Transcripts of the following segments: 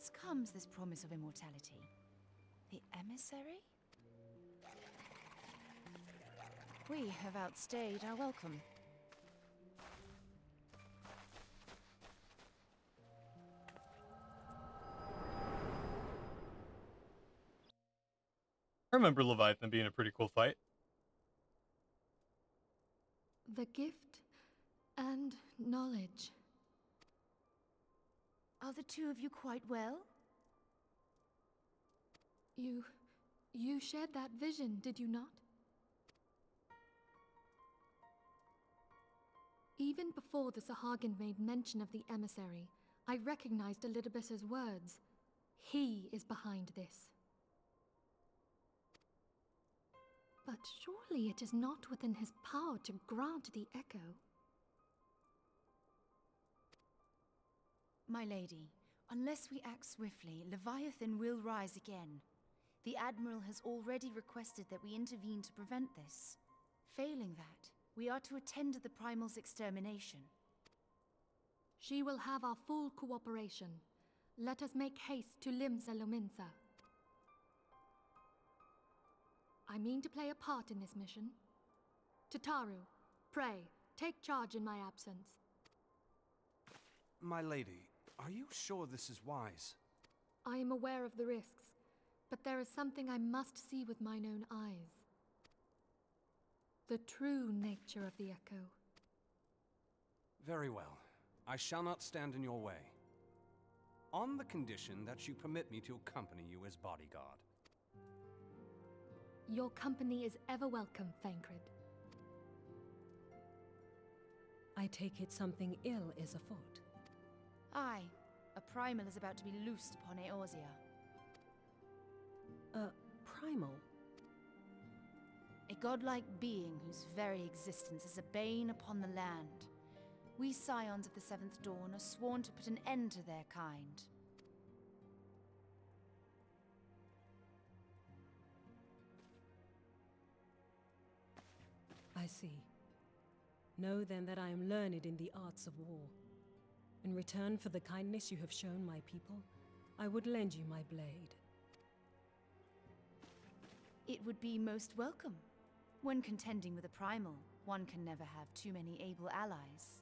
whence comes this promise of immortality? The emissary? We have outstayed our welcome. I remember Leviathan being a pretty cool fight. The gift and knowledge. Are the two of you quite well? You shared that vision, did you not? Even before the Sahagin made mention of the emissary, I recognized Elidibus's words. He is behind this. But surely it is not within his power to grant the echo. My lady, unless we act swiftly, Leviathan will rise again. The Admiral has already requested that we intervene to prevent this. Failing that, we are to attend to the Primal's extermination. She will have our full cooperation. Let us make haste to Limsa Lominsa. I mean to play a part in this mission. Tataru, pray, take charge in my absence. My lady, are you sure this is wise? I am aware of the risks, but there is something I must see with mine own eyes. The true nature of the echo. Very well. I shall not stand in your way. On the condition that you permit me to accompany you as bodyguard. Your company is ever welcome, Thancred. I take it something ill is afoot. Aye, a Primal is about to be loosed upon Eorzea. A primal? A godlike being whose very existence is a bane upon the land. We scions of the Seventh Dawn are sworn to put an end to their kind. I see. Know then that I am learned in the arts of war. In return for the kindness you have shown my people, I would lend you my blade. It would be most welcome. When contending with a Primal, one can never have too many able allies.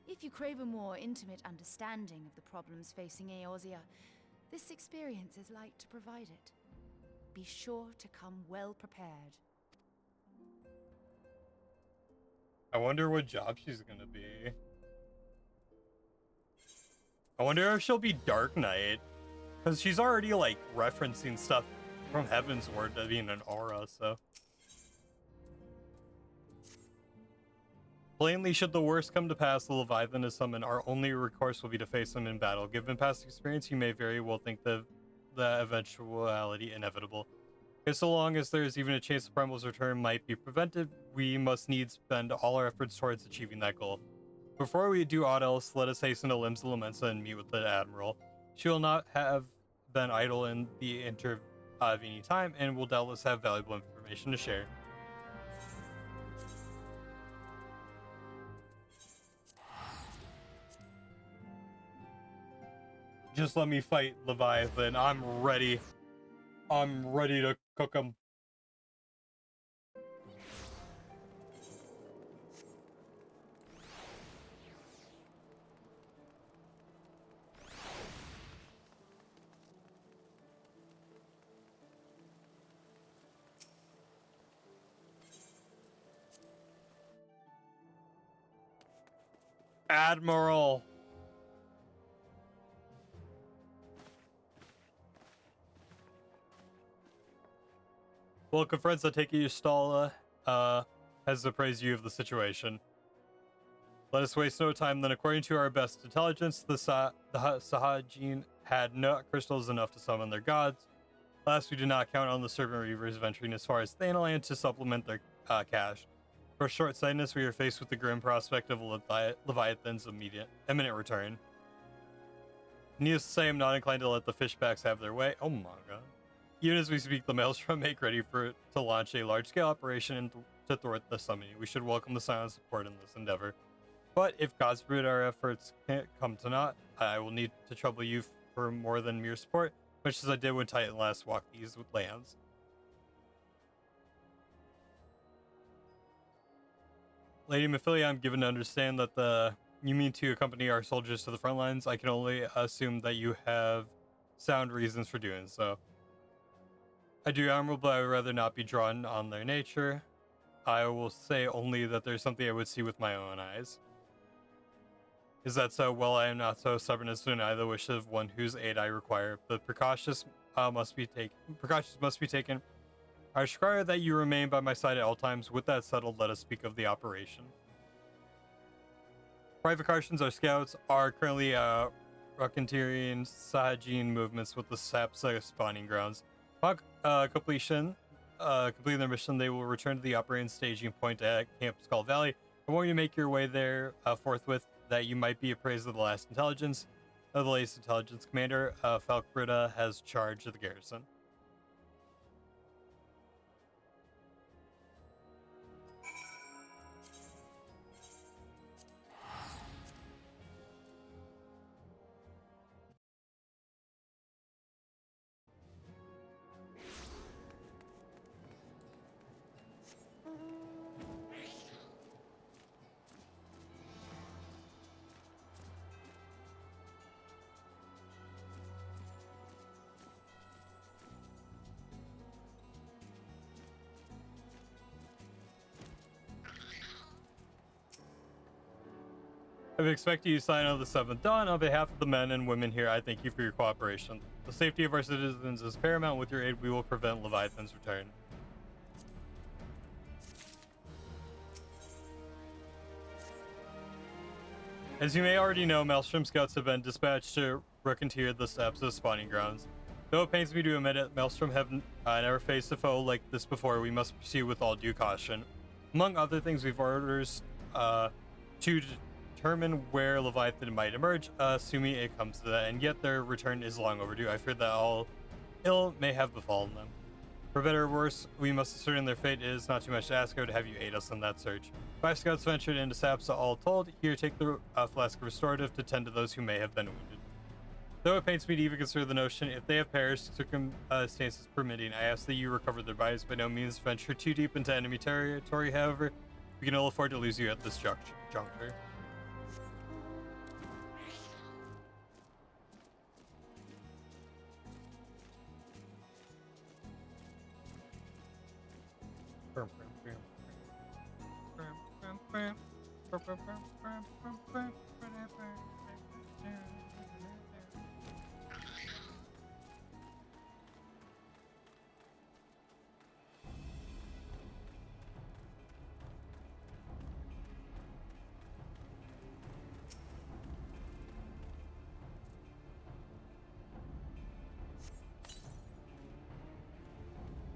If you crave a more intimate understanding of the problems facing Eorzea, this experience is like to provide it. Be sure to come well prepared. I wonder what job she's gonna be. I wonder if she'll be Dark Knight. Because she's already, like, referencing stuff from Heaven's Word to being an aura, so. Plainly, should the worst come to pass, the Leviathan is summoned, our only recourse will be to face him in battle. Given past experience, you may very well think the eventuality inevitable. If so long as there is even a chance the Primal's return might be prevented, we must needs spend all our efforts towards achieving that goal. Before we do aught else, let us hasten to Limsa Lominsa and meet with the Admiral. She will not have been idle in the intervening time, and will doubtless have valuable information to share. Just let me fight Leviathan. I'm ready. I'm ready to cook him. Admiral. Welcome, friends. I take it Yustala has appraised you of the situation. Let us waste no time then. According to our best intelligence, the Sahagin had no crystals enough to summon their gods. Last, we did not count on the Serpent Reavers venturing as far as Thanaland to supplement their cache. For short-sightedness, we are faced with the grim prospect of Leviathan's imminent return. Needless to say, I'm not inclined to let the fishbacks have their way. Oh my god. Even as we speak, the Maelstrom make ready to launch a large-scale operation to thwart the summoning. We should welcome the silent support in this endeavor. But if God's forbid our efforts can't come to naught, I will need to trouble you for more than mere support, much as I did when Titan last walked these lands. Lady Mephilia, I'm given to understand that you mean to accompany our soldiers to the front lines. I can only assume that you have sound reasons for doing so. I do admirable, but I would rather not be drawn on their nature. I will say only that there's something I would see with my own eyes. Is that so? Well, I am not so stubborn as to deny the wish of one whose aid I require, but precautions must be taken. I require that you remain by my side at all times. With that settled, let us speak of the operation. Private Karshans, our scouts, are currently racketeering Sahajin movements with the Sapsa spawning grounds. Upon completing their mission, they will return to the operating staging point at Camp Skull Valley. I want you to make your way there forthwith, that you might be appraised of the latest intelligence. The latest intelligence commander, Falkbrida, has charge of the garrison. I expect you to sign on the 7th Dawn. On behalf of the men and women here, I thank you for your cooperation. The safety of our citizens is paramount. With your aid, we will prevent Leviathan's return. As you may already know, Maelstrom scouts have been dispatched to reconnoiter the steps of the spawning grounds. Though it pains me to admit it, Maelstrom have never faced a foe like this before. We must proceed with all due caution. Among other things, we've orders to determine where Leviathan might emerge, assuming it comes to that, and yet their return is long overdue. I fear that all ill may have befallen them. For better or worse, we must ascertain their fate. It is not too much to ask. I would have you aid us in that search. 5 scouts ventured into Sapsa, all told. Here, take the flask of restorative to tend to those who may have been wounded. Though it pains me to even consider the notion, if they have perished, circumstances permitting, I ask that you recover their bodies. By no means venture too deep into enemy territory, however. We can ill afford to lose you at this juncture.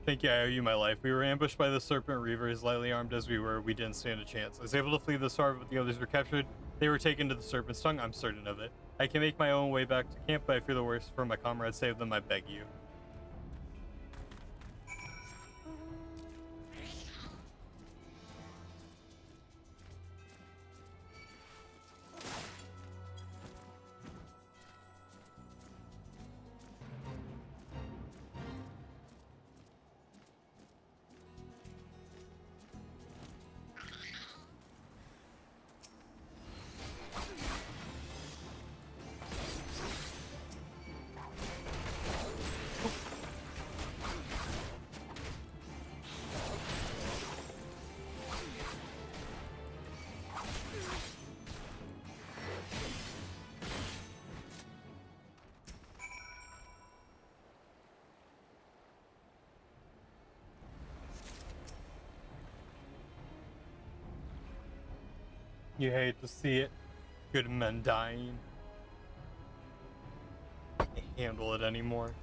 Thank you, I owe you my life. We were ambushed by the Serpent Reavers. Lightly armed as we were, we didn't stand a chance. I was able to flee the Starve, but the others were captured. They were taken to the Serpent's Tongue, I'm certain of it. I can make my own way back to camp, but I fear the worst for my comrades. Save them, I beg you. You hate to see it. Good men dying. Can't handle it anymore.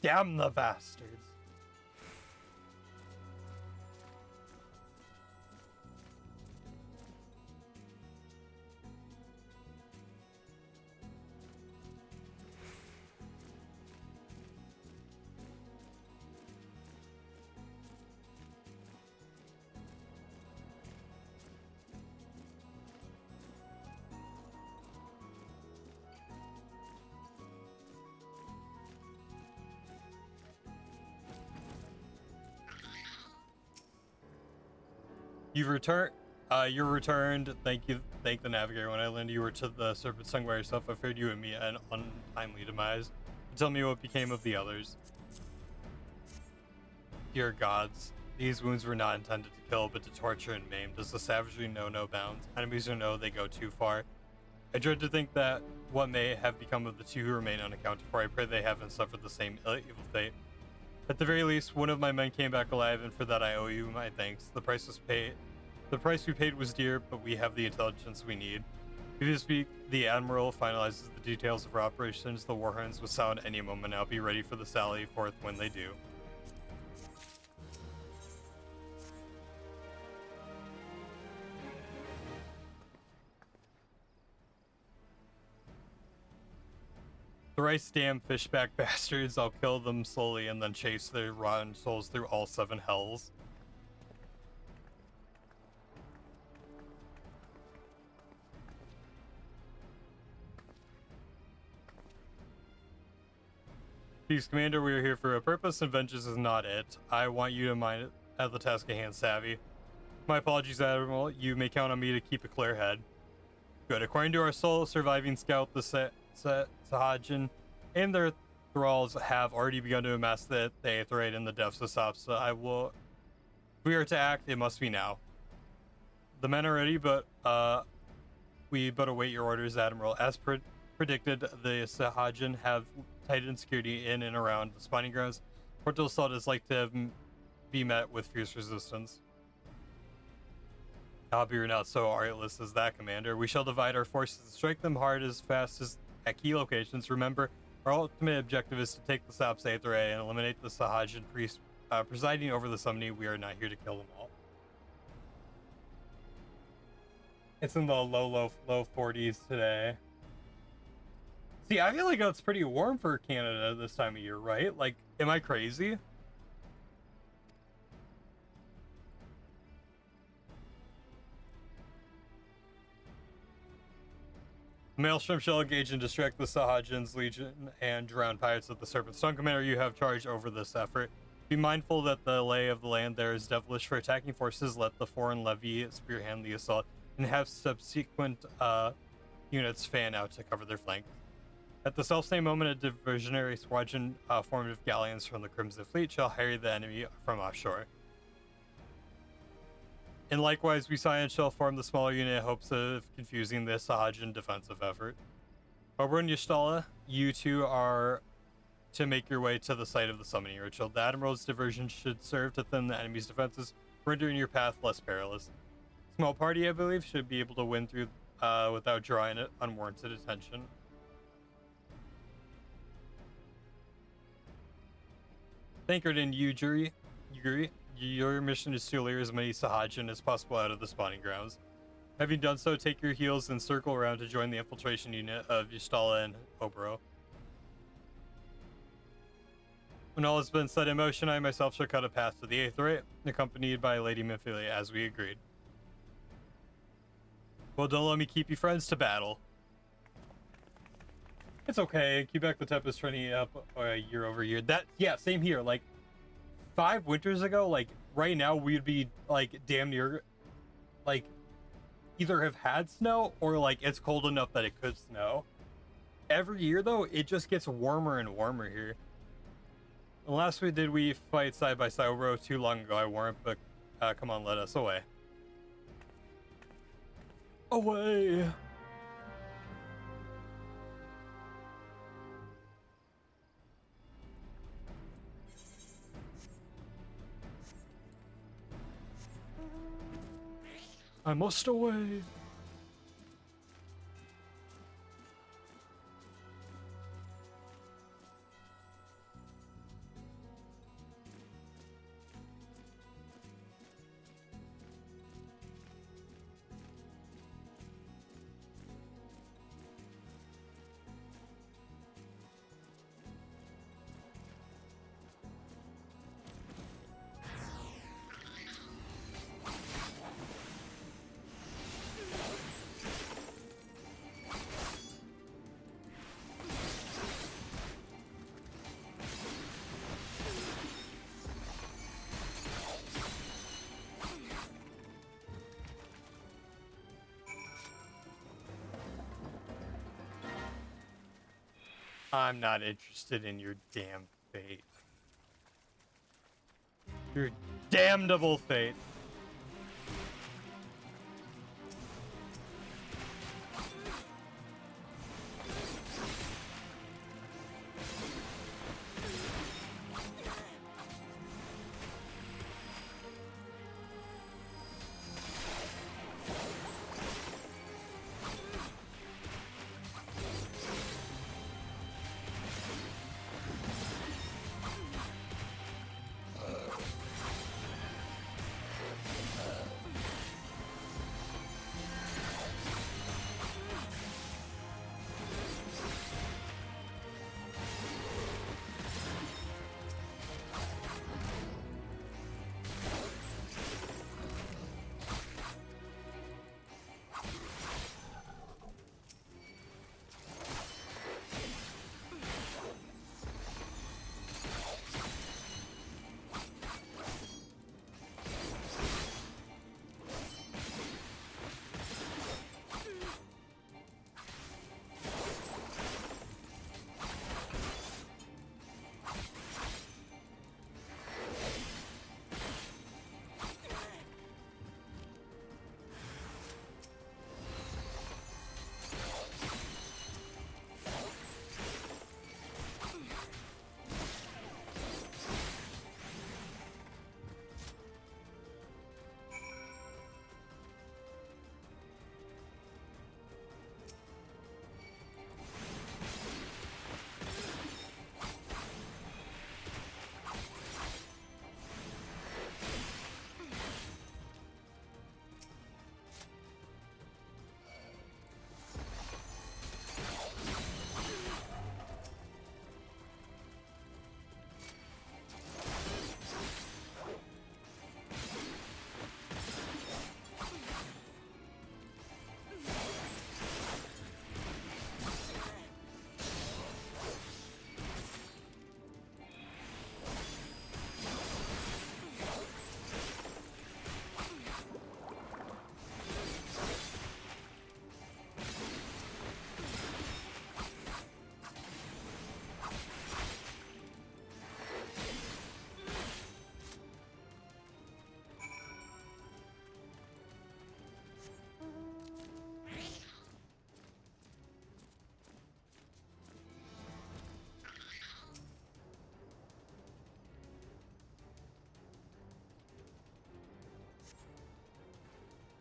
Damn the bastards. You've returned. You're returned. Thank you. Thank the navigator. When I landed, you were to the Serpent's Tongue by yourself. I feared you and me an untimely demise. Tell me what became of the others. Dear gods, these wounds were not intended to kill, but to torture and maim. Does the savagery know no bounds? Enemies who know they go too far. I dread to think that what may have become of the two who remain unaccounted for. I pray they haven't suffered the same evil fate. At the very least, one of my men came back alive, and for that I owe you my thanks. The price was paid. The price we paid was dear, but we have the intelligence we need. If you speak, the Admiral finalizes the details of our operations. The war horns will sound any moment now. Be ready for the sally forth when they do. Thrice damned fishback bastards, I'll kill them slowly and then chase their rotten souls through all 7 hells. Peace, Commander, we are here for a purpose, and vengeance is not it. I want you to mind at the task at hand, Savvy. My apologies, Admiral. You may count on me to keep a clear head. Good. According to our sole surviving scout, the Sahajin and their thralls have already begun to amass the Aetherite in the depths of Sapsa. If we are to act, it must be now. The men are ready, but we but await your orders, Admiral. As predicted, the Sahajin have tightened security in and around the spawning grounds. Portal Assault is like to be met with fierce resistance. We are not so artless as that, Commander. We shall divide our forces and strike them hard as fast as at key locations. Remember, our ultimate objective is to take the Saps Aetherite and eliminate the Sahajin priest presiding over the summoning. We are not here to kill them all. It's in the low 40s today. See, I feel like it's pretty warm for Canada this time of year, right? Like, am I crazy? Maelstrom shall engage and distract the Sahajin's Legion and drown pirates of the Serpent's Tongue. Commander, you have charge over this effort. Be mindful that the lay of the land there is devilish. For attacking forces, let the foreign levy spearhand the assault and have subsequent units fan out to cover their flank. At the self-same moment, a diversionary squadron formed of galleons from the Crimson Fleet shall harry the enemy from offshore. And likewise, we Scion shall form the smaller unit in hopes of confusing the Sahajin defensive effort. Reborn, Y'Shtala, you two are to make your way to the site of the summoning ritual. The Admiral's diversion should serve to thin the enemy's defenses, rendering your path less perilous. Small party, I believe, should be able to win through without drawing unwarranted attention. Anchored in Yuguri, your mission is to lure as many Sahajin as possible out of the spawning grounds. Having done so, take your heels and circle around to join the infiltration unit of Y'Shtala and Obro. When all has been set in motion, I myself shall cut a path to the Aetherite, accompanied by Lady Minfilia, as we agreed. Well, don't let me keep you friends to battle. It's okay. Quebec the Tempest trending up year over year. Yeah, same here. Like 5 winters ago, like right now, we'd be like damn near, like either have had snow or like it's cold enough that it could snow. Every year though, it just gets warmer and warmer here. The last we fight side by side, bro, too long ago. I weren't, but come on, let us away. Away. I must away. I'm not interested in your damn fate. Your damnable fate.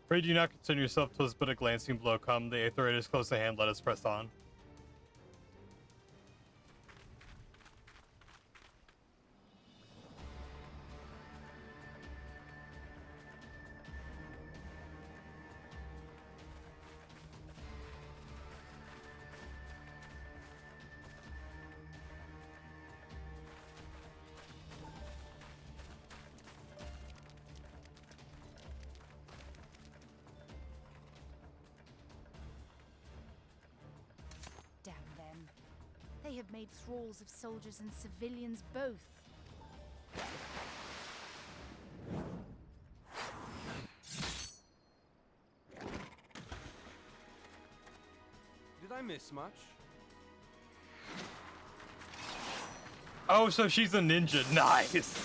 Afraid you not consider yourself 'twas but a glancing blow come. The Aether is close at hand, let us press on. Damn them. They have made thralls of soldiers and civilians both. Did I miss much? Oh, so she's a ninja. Nice.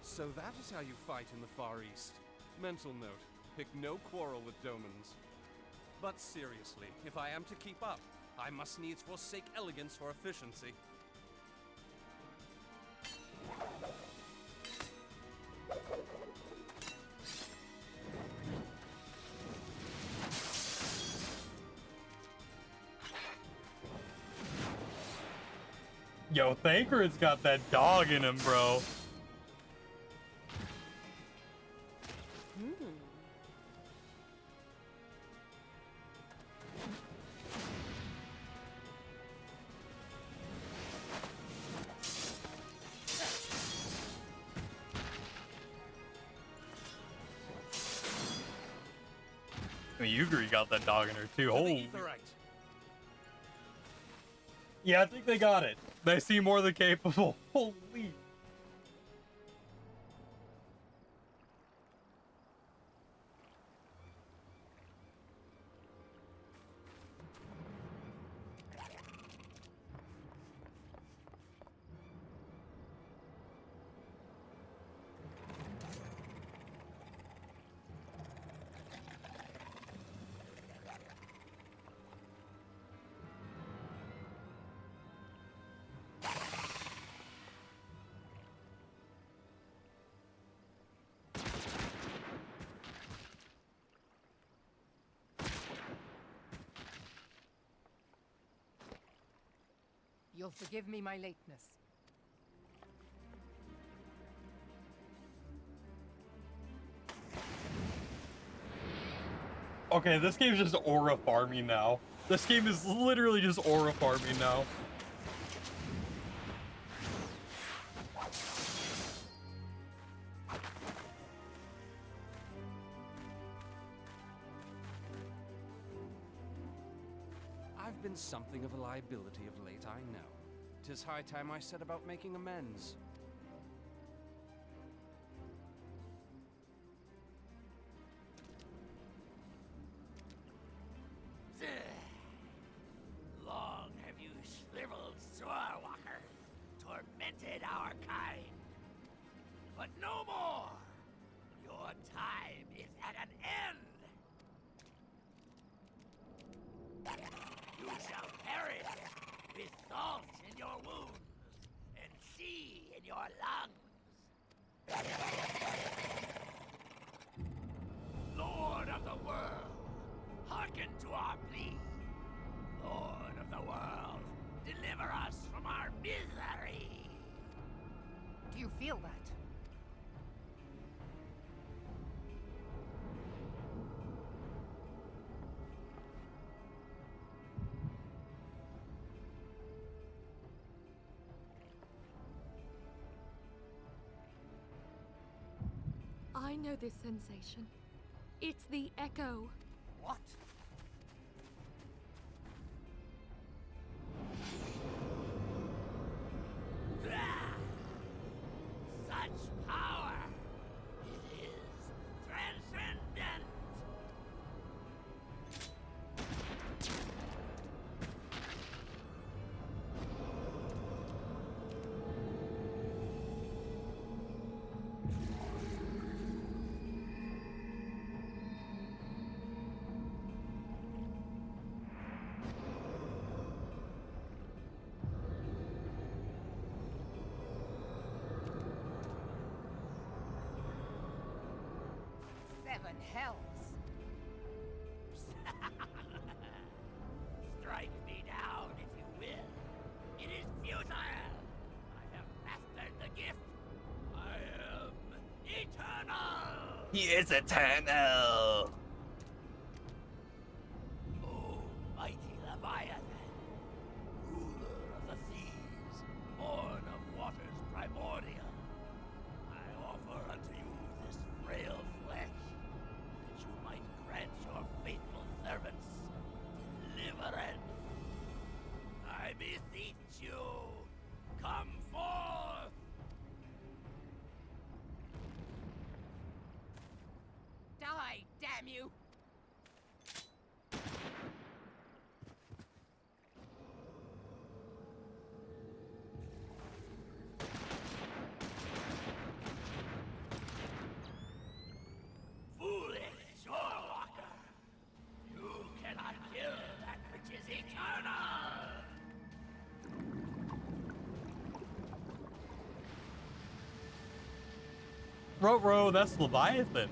So that is how you fight in the Far East. Mental note, pick no quarrel with Domans. But seriously, if I am to keep up, I must needs forsake elegance for efficiency. Yo, Thancred's got that dog in him, bro. I mean, Yuguri got that dog in her too. To the Holy. Aetherite. Yeah, I think they got it. They seem more than capable. Holy. You'll forgive me my lateness. Okay, this game's just aura farming now. This game is literally just aura farming now. I've been something of a liability of late, I know. 'Tis high time I set about making amends. Long have you shriveled Swordwalkers tormented our kind. But no more! Your time is at an end! You shall perish with salt in your wounds and sea in your lungs. Lord of the world, hearken to our plea. Lord of the world, deliver us from our misery. Do you feel that? I know this sensation. It's the echo. What? Ah! Such power! It is transcendent! Seven hells. Strike me down if you will. It is futile. I have mastered the gift. I am eternal. He is eternal. O mighty Leviathan, ruler of the seas, born of waters primordial, I offer unto you this frail flesh, that you might grant your faithful servants deliverance. I beseech you, come forth! Die, damn you! Foolish Shorewalker! You cannot kill that which is eternal! Ruh-roh, that's Leviathan.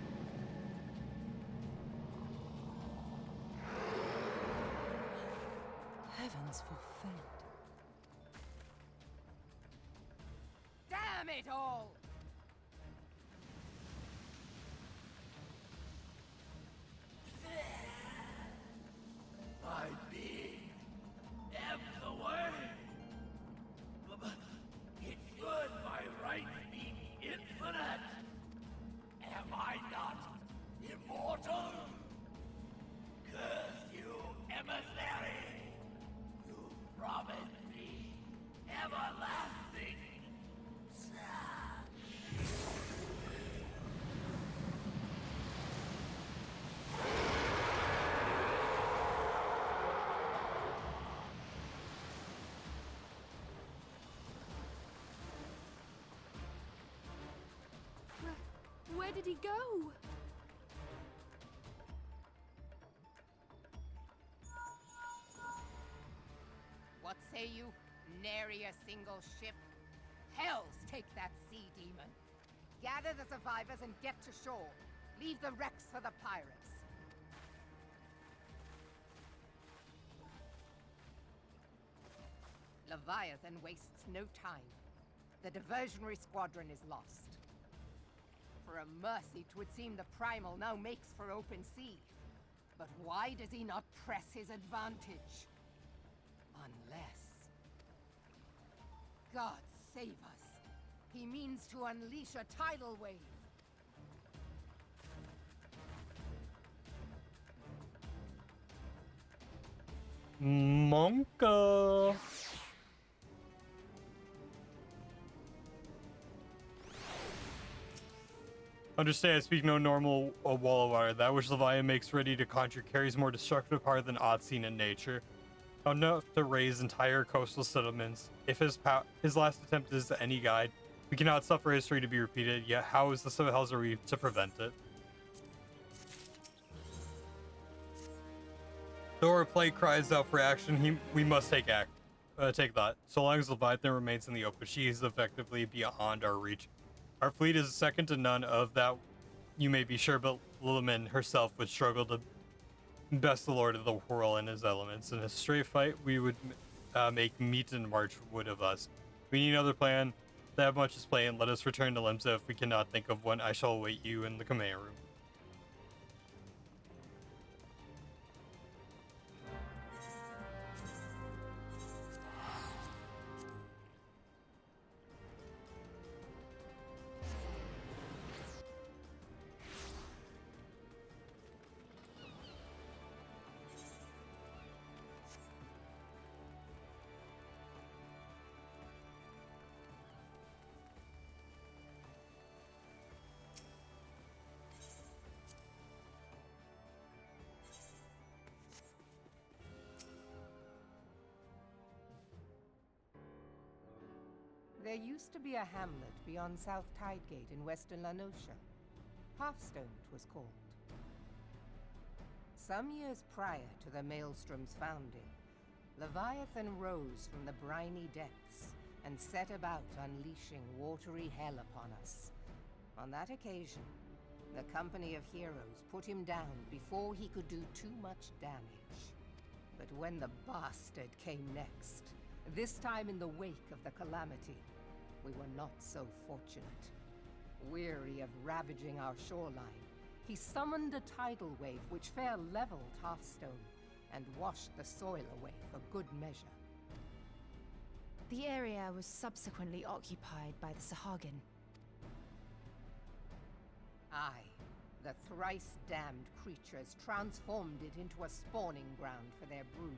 Heavens forfend. Damn it all! My being ebbs away. But it should by right be infinite. Am I not immortal? Curse you, emissary! You promised me Where did he go? What say you? Nary a single ship? Hells take that sea demon. Gather the survivors and get to shore. Leave the wrecks for the pirates. Leviathan wastes no time. The diversionary squadron is lost. For a mercy, 'twould seem the Primal now makes for open sea. But why does he not press his advantage? Unless... God save us. He means to unleash a tidal wave. Monka. Understand, I speak no normal wall of water. That which Leviathan makes ready to conjure carries more destructive power than aught seen in nature. Enough to raise entire coastal settlements. If his last attempt is any guide, we cannot suffer history to be repeated, yet how is the seven hells are we to prevent it? Though our plight cries out for action, we must take that. So long as Leviathan remains in the open, she is effectively beyond our reach. Our fleet is second to none of that, you may be sure, but Liliman herself would struggle to best the Lord of the Whirl in his elements. In a straight fight, we would make meat and march wood of us. We need another plan. That much is plain. Let us return to Limsa if we cannot think of one. I shall await you in the command room. There used to be a hamlet beyond South Tidegate in western Lanosha. Hearthstone, 'twas called. Some years prior to the Maelstrom's founding, Leviathan rose from the briny depths and set about unleashing watery hell upon us. On that occasion, the company of heroes put him down before he could do too much damage. But when the bastard came next, this time in the wake of the calamity, we were not so fortunate. Weary of ravaging our shoreline, he summoned a tidal wave which fair leveled Hearthstone and washed the soil away for good measure. The area was subsequently occupied by the Sahagin. Aye, the thrice-damned creatures transformed it into a spawning ground for their brood.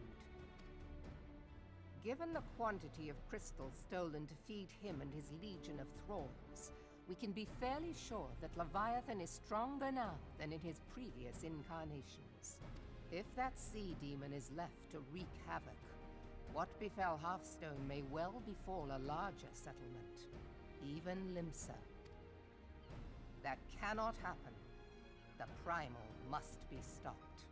Given the quantity of crystal stolen to feed him and his legion of thralls, we can be fairly sure that Leviathan is stronger now than in his previous incarnations. If that sea demon is left to wreak havoc, what befell Hearthstone may well befall a larger settlement, even Limsa. That cannot happen. The Primal must be stopped.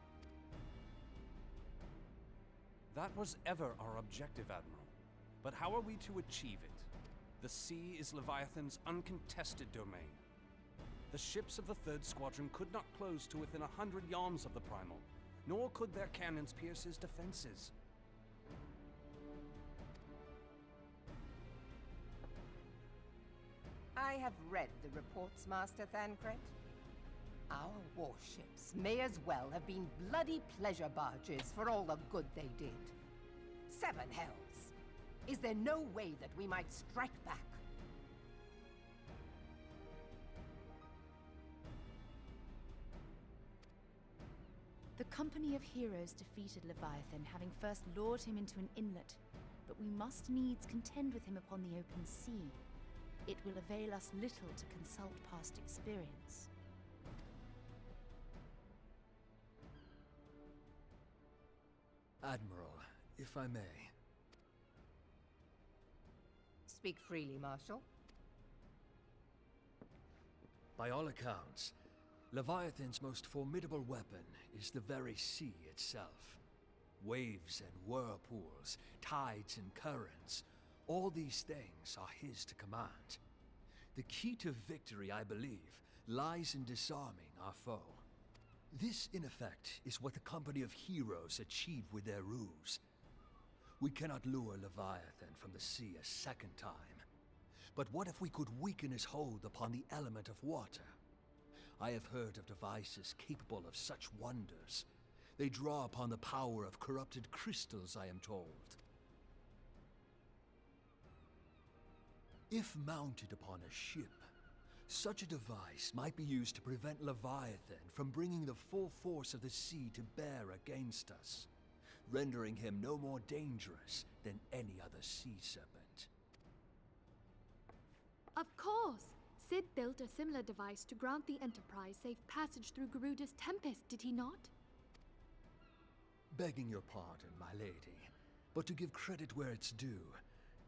That was ever our objective, Admiral. But how are we to achieve it? The sea is Leviathan's uncontested domain. The ships of the Third Squadron could not close to within 100 yards of the Primal, nor could their cannons pierce his defenses. I have read the reports, Master Thancred. Our warships may as well have been bloody pleasure barges for all the good they did. Seven hells! Is there no way that we might strike back? The company of heroes defeated Leviathan, having first lured him into an inlet, but we must needs contend with him upon the open sea. It will avail us little to consult past experience. Admiral, if I may. Speak freely, Marshal. By all accounts, Leviathan's most formidable weapon is the very sea itself. Waves and whirlpools, tides and currents, all these things are his to command. The key to victory, I believe, lies in disarming our foe. This, in effect, is what the company of heroes achieve with their ruse. We cannot lure Leviathan from the sea a second time. But what if we could weaken his hold upon the element of water? I have heard of devices capable of such wonders. They draw upon the power of corrupted crystals, I am told. If mounted upon a ship, such a device might be used to prevent Leviathan from bringing the full force of the sea to bear against us, rendering him no more dangerous than any other sea serpent. Of course! Sid built a similar device to grant the Enterprise safe passage through Garuda's Tempest, did he not? Begging your pardon, my lady, but to give credit where it's due,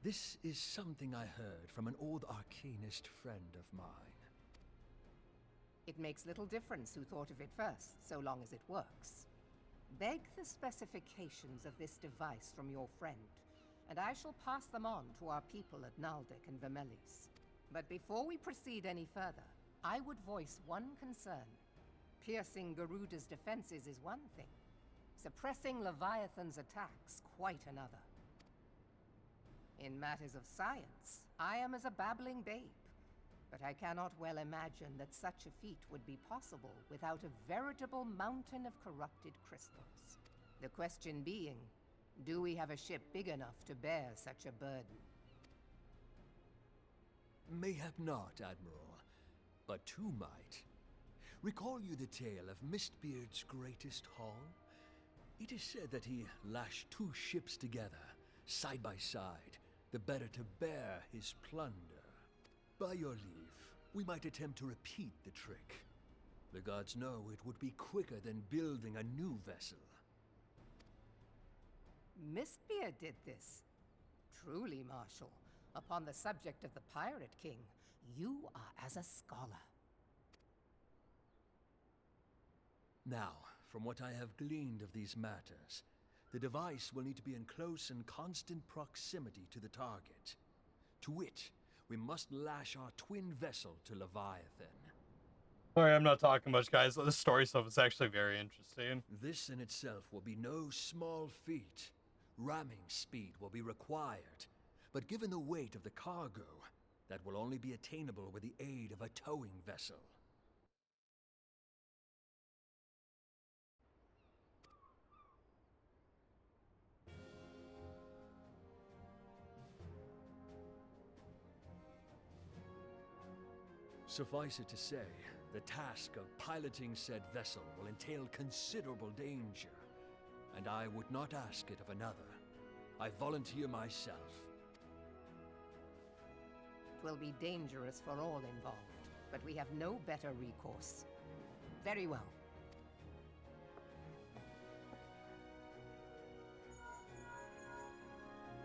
this is something I heard from an old arcanist friend of mine. It makes little difference who thought of it first, so long as it works. Beg the specifications of this device from your friend, and I shall pass them on to our people at Naldic and Vermelis. But before we proceed any further, I would voice one concern. Piercing Garuda's defenses is one thing. Suppressing Leviathan's attacks, quite another. In matters of science, I am as a babbling babe, but I cannot well imagine that such a feat would be possible without a veritable mountain of corrupted crystals. The question being, do we have a ship big enough to bear such a burden? Mayhap not, Admiral, but two might. Recall you the tale of Mistbeard's greatest haul? It is said that he lashed two ships together, side by side, the better to bear his plunder. By your leave, we might attempt to repeat the trick. The gods know it would be quicker than building a new vessel. Mistbeard did this. Truly, Marshal, upon the subject of the Pirate King, you are as a scholar. Now, from what I have gleaned of these matters, the device will need to be in close and constant proximity to the target. To wit, we must lash our twin vessel to Leviathan. Sorry, I'm not talking much, guys. This story stuff is actually very interesting. This in itself will be no small feat. Ramming speed will be required, but given the weight of the cargo, that will only be attainable with the aid of a towing vessel. Suffice it to say, the task of piloting said vessel will entail considerable danger, and I would not ask it of another. I volunteer myself. It will be dangerous for all involved, but we have no better recourse. Very well.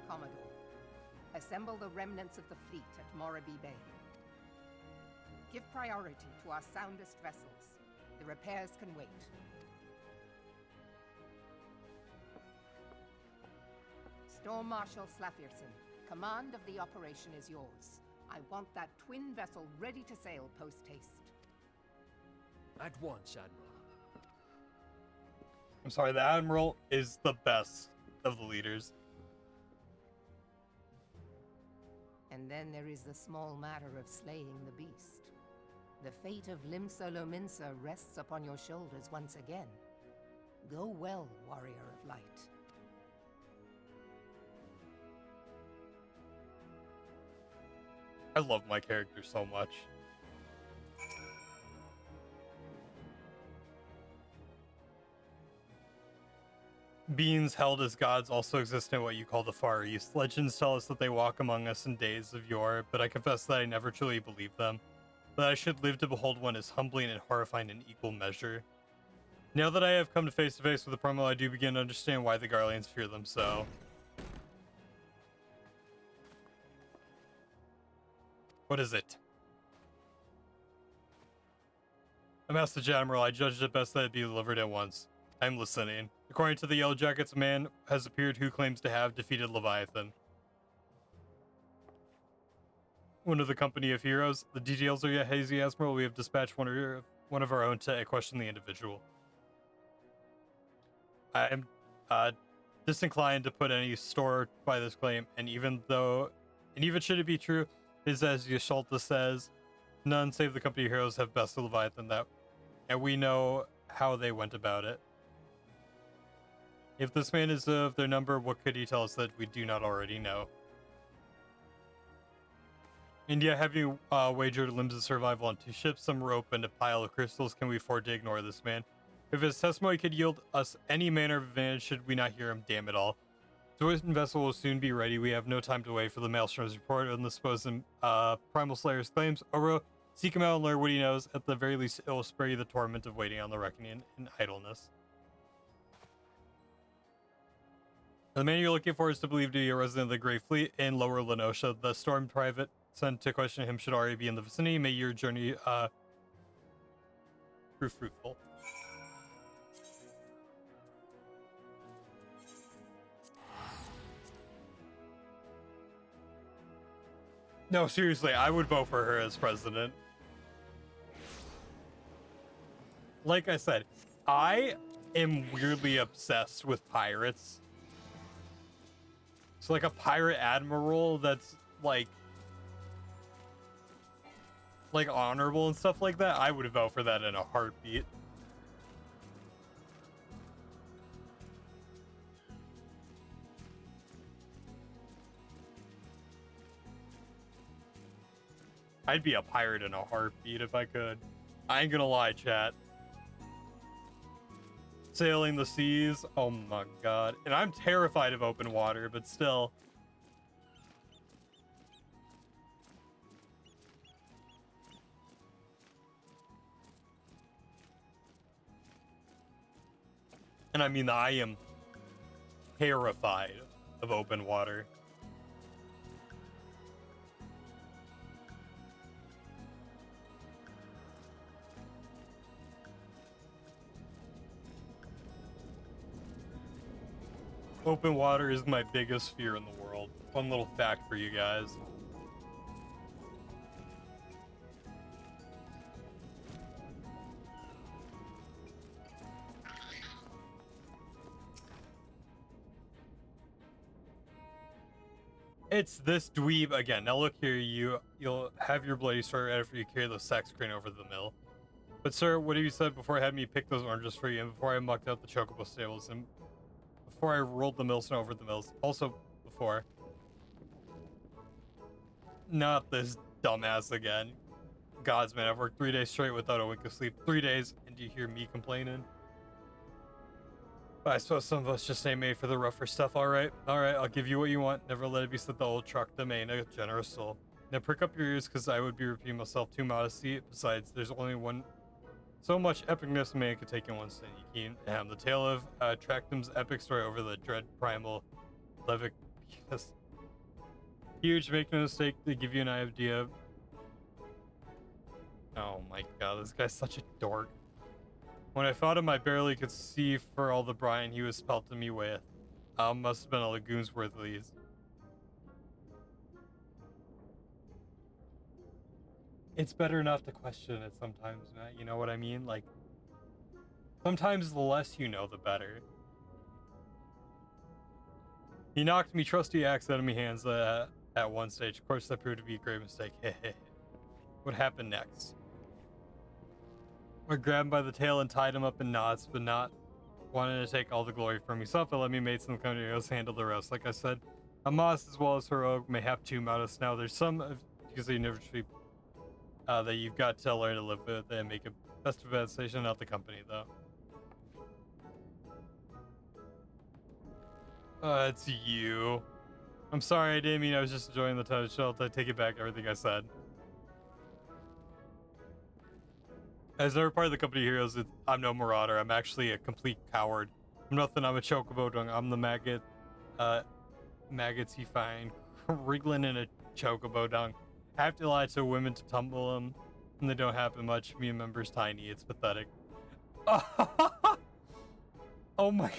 Commodore, assemble the remnants of the fleet at Morabee Bay. Give priority to our soundest vessels. The repairs can wait. Storm Marshal Slafierson, command of the operation is yours. I want that twin vessel ready to sail post-haste. At once, Admiral. I'm sorry, the Admiral is the best of the leaders. And then there is the small matter of slaying the beast. The fate of Limsa Lominsa rests upon your shoulders once again. Go well, warrior of light. I love my character so much. Beings held as gods also exist in what you call the Far East. Legends tell us that they walk among us in days of yore, but I confess that I never truly believed them. That I should live to behold one is humbling and horrifying in equal measure. Now that I have come to face with the Primal, I do begin to understand why the Garleans fear them so. What is it? Master General, I judged it best that it be delivered at once. I'm listening. According to the Yellow Jackets, a man has appeared who claims to have defeated Leviathan. One of the company of heroes. The details are yet hazy, Admiral. We have dispatched one of our own to question the individual. I am disinclined to put any store by this claim, and even should it be true, it is as Yashalta says, none save the company of heroes have bested Leviathan that, and we know how they went about it. If this man is of their number, what could he tell us that we do not already know? India, have you wagered limbs of survival on 2 ships, some rope, and a pile of crystals? Can we afford to ignore this man? If his testimony could yield us any manner of advantage, should we not hear him? Damn it all. The Witten vessel will soon be ready. We have no time to wait for the Maelstrom's report on the supposed Primal Slayer's claims. Oro, seek him out and learn what he knows. At the very least, it will spare you the torment of waiting on the reckoning in idleness. The man you're looking for is to believe to be a resident of the Grey Fleet in Lower Lenosha. The Storm Private sent to question him should already be in the vicinity. May your journey prove fruitful. No, seriously, I would vote for her as president. Like I said, I am weirdly obsessed with pirates. So like a pirate admiral that's like honorable and stuff like that, I would vote for that in a heartbeat. I'd be a pirate in a heartbeat if I could. I ain't gonna lie, chat. Sailing the seas, oh my god. And I'm terrified of open water, but still. And I mean, I am terrified of open water. Open water is my biggest fear in the world. Fun little fact for you guys. It's this dweeb again. Now look here, you'll have your bloody sword after you carry the sack screen over the mill. But sir, what have you said before I had me pick those oranges for you, and before I mucked out the chocobo stables, and before I rolled the millstone over the mills? Also before. Not this dumbass again. Gods, man, I've worked 3 days straight without a wink of sleep. 3 days, and do you hear me complaining? But I suppose some of us just ain't made for the rougher stuff. Alright, I'll give you what you want. Never let it be said the old truck domain, a generous soul. Now prick up your ears, because I would be repeating myself too modesty. Besides, there's only one. So much epicness a man could take in one sitting. You can the tale of Tractum's epic story over the dread primal Levic. Yes. Huge, make no mistake, to give you an idea. Oh my god, this guy's such a dork. When I fought him, I barely could see for all the brine he was pelting me with. Must have been a lagoon's worth of these. It's better not to question it sometimes, Matt. You know what I mean? Like, sometimes the less you know, the better. He knocked me trusty axe out of my hands at one stage. Of course, that proved to be a great mistake. What happened next? I grabbed him by the tail and tied him up in knots, but not wanting to take all the glory for himself. And let me mates and the company else handle the rest. Like I said, a modest as well as heroic, mayhap too modest. Now there's some because they never treat that you've got to learn to live with and make a best of a station, not the company though. It's you. I'm sorry, I didn't mean I was just enjoying the time of the show. I take it back, everything I said. As never part of the company of heroes, I'm no marauder. I'm actually a complete coward. I'm nothing, I'm a chocobo dung. I'm the maggots you find wriggling in a chocobo dung. I have to lie to women to tumble them. And they don't happen much. Me and members tiny. It's pathetic. Oh my.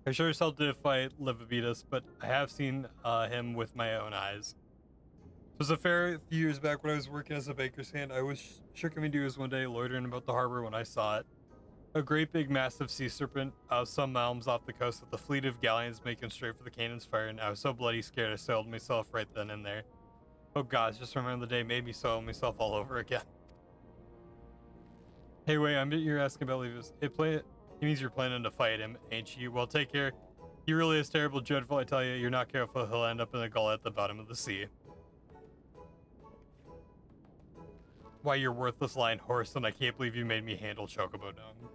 I sure as hell did fight Livavitas, but I have seen him with my own eyes. It was a fair few years back when I was working as a baker's hand. I was shirking my duties one day, loitering about the harbor when I saw it. A great big massive sea serpent some miles off the coast with a fleet of galleons making straight for the cannon's fire, and I was so bloody scared I sailed myself right then and there. Oh gosh, just remember the day made me soil myself all over again. Hey, wait, you're asking about Levis. It means you're planning to fight him, ain't you? Well, take care. He really is terrible, dreadful. I tell you, you're not careful, he'll end up in a gullet at the bottom of the sea. Why, you're worthless lying horse, and I can't believe you made me handle Chocobo Dung.